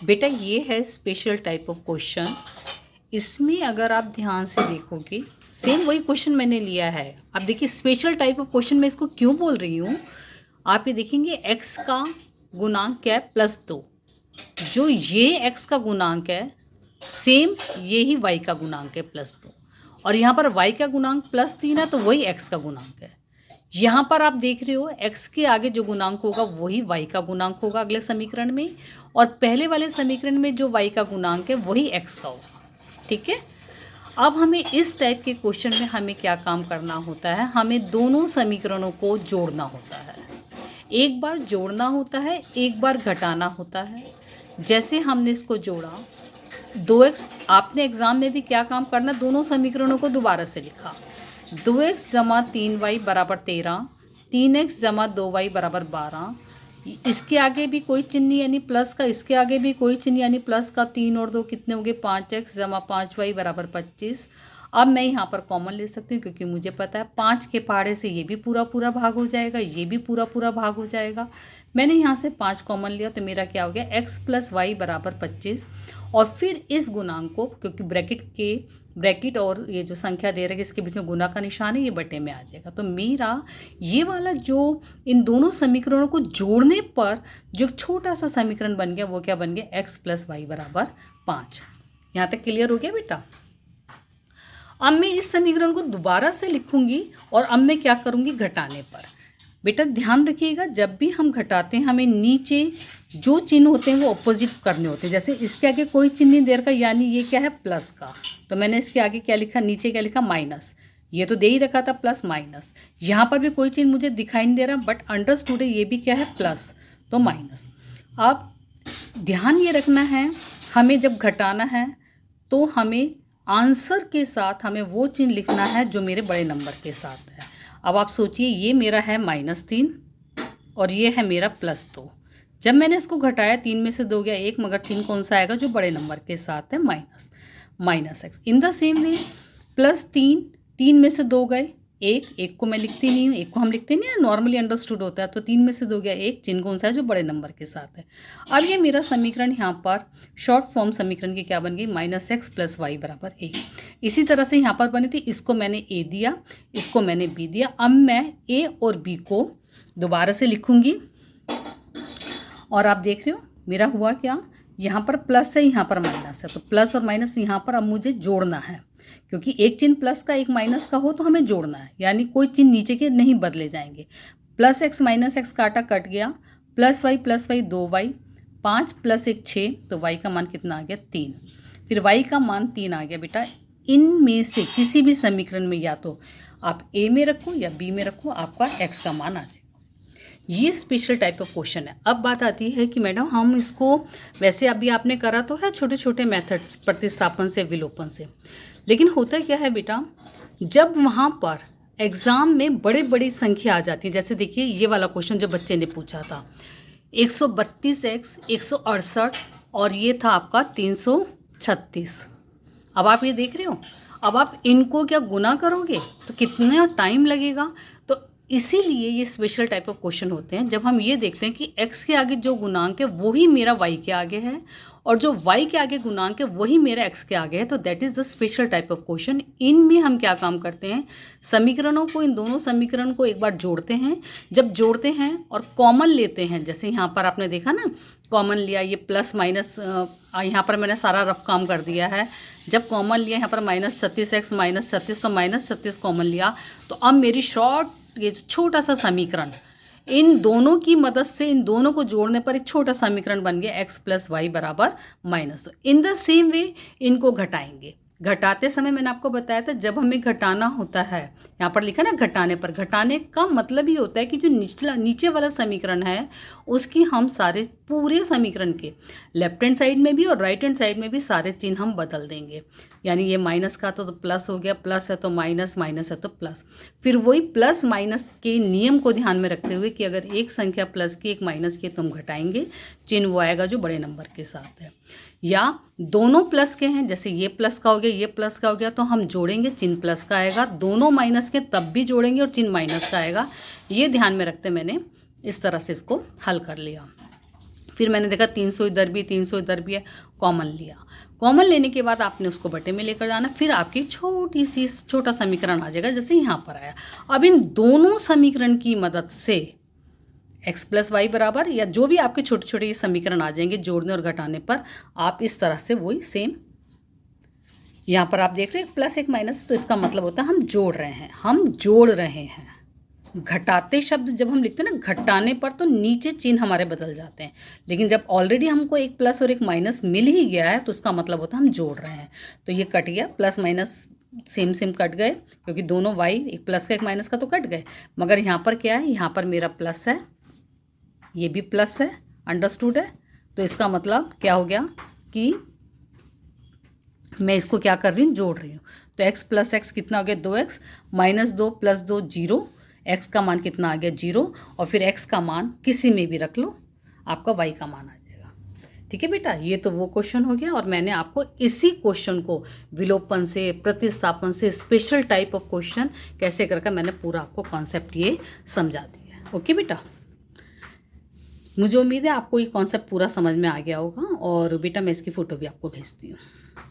बेटा ये है स्पेशल टाइप ऑफ क्वेश्चन। इसमें अगर आप ध्यान से देखोगे सेम वही क्वेश्चन मैंने लिया है। अब देखिए स्पेशल टाइप ऑफ क्वेश्चन मैं इसको क्यों बोल रही हूँ। आप ये देखेंगे x का गुणांक क्या है +2। जो ये x का गुणांक है सेम ये ही y का गुणांक है +2। और यहाँ पर y का गुणांक +3 है तो वही x का गुणांक है। यहाँ पर आप देख रहे हो x के आगे जो गुणांक होगा वही y का गुणांक होगा अगले समीकरण में, और पहले वाले समीकरण में जो y का गुणांक है वही x का होगा। ठीक है। अब हमें इस टाइप के क्वेश्चन में हमें क्या काम करना होता है, हमें दोनों समीकरणों को जोड़ना होता है। एक बार जोड़ना होता है, एक बार घटाना होता है। जैसे हमने इसको जोड़ा 2x, आपने एग्ज़ाम में भी क्या काम करना, दोनों समीकरणों को दोबारा से लिखा। 2x जमा 3y बराबर 13, 3x जमा 2y बराबर 12। इसके आगे भी कोई चिन्ह यानी प्लस का, इसके आगे भी कोई चिन्ह यानी प्लस का। 3 और 2 कितने हो गए, 5x जमा 5y बराबर 25। अब मैं यहाँ पर कॉमन ले सकती हूँ क्योंकि मुझे पता है 5 के पहाड़े से ये भी पूरा पूरा भाग हो जाएगा, ये भी पूरा पूरा भाग हो जाएगा। मैंने यहाँ से 5 कॉमन लिया तो मेरा क्या हो गया, x + y बराबर 25। और फिर इस गुणांक को, क्योंकि ब्रैकेट और ये जो संख्या दे रहे हैं इसके बीच में गुना का निशान है, ये बटे में आ जाएगा। तो मेरा ये वाला जो इन दोनों समीकरणों को जोड़ने पर जो छोटा सा समीकरण बन गया वो क्या बन गया, x + y बराबर 5। यहाँ तक क्लियर हो गया बेटा। अब मैं इस समीकरण को दोबारा से लिखूंगी और अब मैं क्या करूँगी, घटाने पर। बेटा ध्यान रखिएगा जब भी हम घटाते हैं हमें नीचे जो चिन्ह होते हैं वो अपोजिट करने होते हैं। जैसे इसके आगे कोई चिन्ह नहीं दे रखा, यानी ये क्या है प्लस का, तो मैंने इसके आगे क्या लिखा, नीचे क्या लिखा, माइनस। ये तो दे ही रखा था प्लस माइनस। यहाँ पर भी कोई चिन्ह मुझे दिखाई नहीं दे रहा, बट अंडरस्टूड है ये भी क्या है प्लस, तो माइनस। अब ध्यान ये रखना है हमें जब घटाना है तो हमें आंसर के साथ हमें वो चिन्ह लिखना है जो मेरे बड़े नंबर के साथ है। अब आप सोचिए ये मेरा है -3 और ये है मेरा +2। जब मैंने इसको घटाया 3 में से 2 गया 1, मगर चिन्ह कौन सा आएगा, जो बड़े नंबर के साथ है, -x। In the same way +3, 3 में से 2 गए 1 को मैं लिखती नहीं हूँ, 1 को हम लिखते नहीं है, नॉर्मली अंडरस्टूड होता है। तो 3 में से 2 गया 1, चिन्ह कौन सा है, जो बड़े नंबर के साथ है। अब ये मेरा समीकरण यहाँ पर शॉर्ट फॉर्म समीकरण की क्या बन गई, -x + y बराबर a। इसी तरह से यहाँ पर बनी थी, इसको मैंने a दिया, इसको मैंने b दिया। अब मैं a और b को दोबारा से लिखूँगी और आप देख रहे हो मेरा हुआ क्या, यहाँ पर प्लस है, यहाँ पर माइनस है, तो प्लस और माइनस यहाँ पर अब मुझे जोड़ना है। क्योंकि एक चिन्ह प्लस का एक माइनस का हो तो हमें जोड़ना है, यानी कोई चिन्ह नीचे के नहीं बदले जाएंगे। +x -x काटा कट गया, +y 2y, 5 + 1 6, तो y का मान कितना आ गया, 3। फिर y का मान 3 आ गया। बेटा इनमें से किसी भी समीकरण में या तो आप a में रखो या b में रखो, आपका x का मान आ जाएगा। ये स्पेशल टाइप ऑफ क्वेश्चन है। अब बात आती है कि मैडम हम इसको, वैसे अभी आपने करा तो है छोटे छोटे मेथड्स, प्रतिस्थापन से, विलोपन से, लेकिन होता क्या है बेटा, जब वहाँ पर एग्ज़ाम में बड़ी बड़ी संख्या आ जाती है, जैसे देखिए ये वाला क्वेश्चन जो बच्चे ने पूछा था 132x 168 और ये था आपका 336। अब आप ये देख रहे हो, अब आप इनको क्या गुना करोगे तो कितना टाइम लगेगा। तो इसीलिए ये स्पेशल टाइप ऑफ क्वेश्चन होते हैं जब हम ये देखते हैं कि x के आगे जो गुणांक है वही मेरा y के आगे है और जो y के आगे गुणांक है वही मेरा x के आगे है, तो that is the special type of question. इनमें हम क्या काम करते हैं, समीकरणों को, इन दोनों समीकरण को एक बार जोड़ते हैं। जब जोड़ते हैं और कॉमन लेते हैं, जैसे यहाँ पर आपने देखा ना, कॉमन लिया, ये प्लस माइनस, यहाँ पर मैंने सारा रफ काम कर दिया है। जब कॉमन लिया यहाँ पर -36x -36, तो -36 कॉमन लिया, तो अब मेरी शॉर्ट ये छोटा सा समीकरण, इन दोनों की मदद से इन दोनों को जोड़ने पर एक छोटा समीकरण बन गया x + y बराबर -। तो इन द सेम वे इनको घटाएंगे। घटाते समय मैंने आपको बताया था जब हमें घटाना होता है, यहाँ पर लिखा ना घटाने पर, घटाने का मतलब ही होता है कि जो नीचे वाला समीकरण है उसकी हम सारे पूरे समीकरण के लेफ्ट हैंड साइड में भी और राइट हैंड साइड में भी सारे चिन्ह हम बदल देंगे। यानी ये माइनस का तो प्लस हो गया, प्लस है तो माइनस, माइनस है तो प्लस। फिर वही प्लस माइनस के नियम को ध्यान में रखते हुए कि अगर एक संख्या प्लस की एक माइनस की तो हम घटाएंगे, चिन्ह वो आएगा जो बड़े नंबर के साथ है। या दोनों प्लस के हैं, जैसे ये प्लस का हो गया, ये प्लस का हो गया, तो हम जोड़ेंगे, चिन्ह प्लस का आएगा। दोनों माइनस के तब भी जोड़ेंगे और चिन्ह माइनस का आएगा। ये ध्यान में रखते मैंने इस तरह से इसको हल कर लिया। फिर मैंने देखा 300 इधर भी 300 इधर भी है, कॉमन लिया। कॉमन लेने के बाद आपने उसको बटे में लेकर जाना, फिर आपकी छोटा समीकरण आ जाएगा जैसे यहाँ पर आया। अब इन दोनों समीकरण की मदद से x प्लस वाई बराबर, या जो भी आपके छोटे छोटे ये समीकरण आ जाएंगे जोड़ने और घटाने पर, आप इस तरह से वही सेम, यहाँ पर आप देख रहे हैं प्लस एक माइनस, तो इसका मतलब होता है हम जोड़ रहे हैं। घटाते शब्द जब हम लिखते हैं ना, घटाने पर तो नीचे चिन्ह हमारे बदल जाते हैं, लेकिन जब ऑलरेडी हमको एक प्लस और एक माइनस मिल ही गया है तो उसका मतलब होता है हम जोड़ रहे हैं। तो ये कट गया, प्लस माइनस सेम कट गए, क्योंकि दोनों y, एक प्लस का एक माइनस का, तो कट गए। मगर यहाँ पर क्या है, यहाँ पर मेरा प्लस है, ये भी प्लस है, अंडरस्टूड है। तो इसका मतलब क्या हो गया कि मैं इसको क्या कर रही हूँ, जोड़ रही हूँ। तो x प्लस एक्स कितना हो गया, 2x, माइनस 2 प्लस 2 0, x का मान कितना आ गया 0, और फिर x का मान किसी में भी रख लो, आपका y का मान आ जाएगा। ठीक है बेटा, ये तो वो क्वेश्चन हो गया। और मैंने आपको इसी क्वेश्चन को विलोपन से, प्रतिस्थापन से, स्पेशल टाइप ऑफ क्वेश्चन कैसे करके मैंने पूरा आपको कॉन्सेप्ट ये समझा दिया। ओके बेटा, मुझे उम्मीद है आपको ये कॉन्सेप्ट पूरा समझ में आ गया होगा। और बेटा मैं इसकी फ़ोटो भी आपको भेजती हूँ।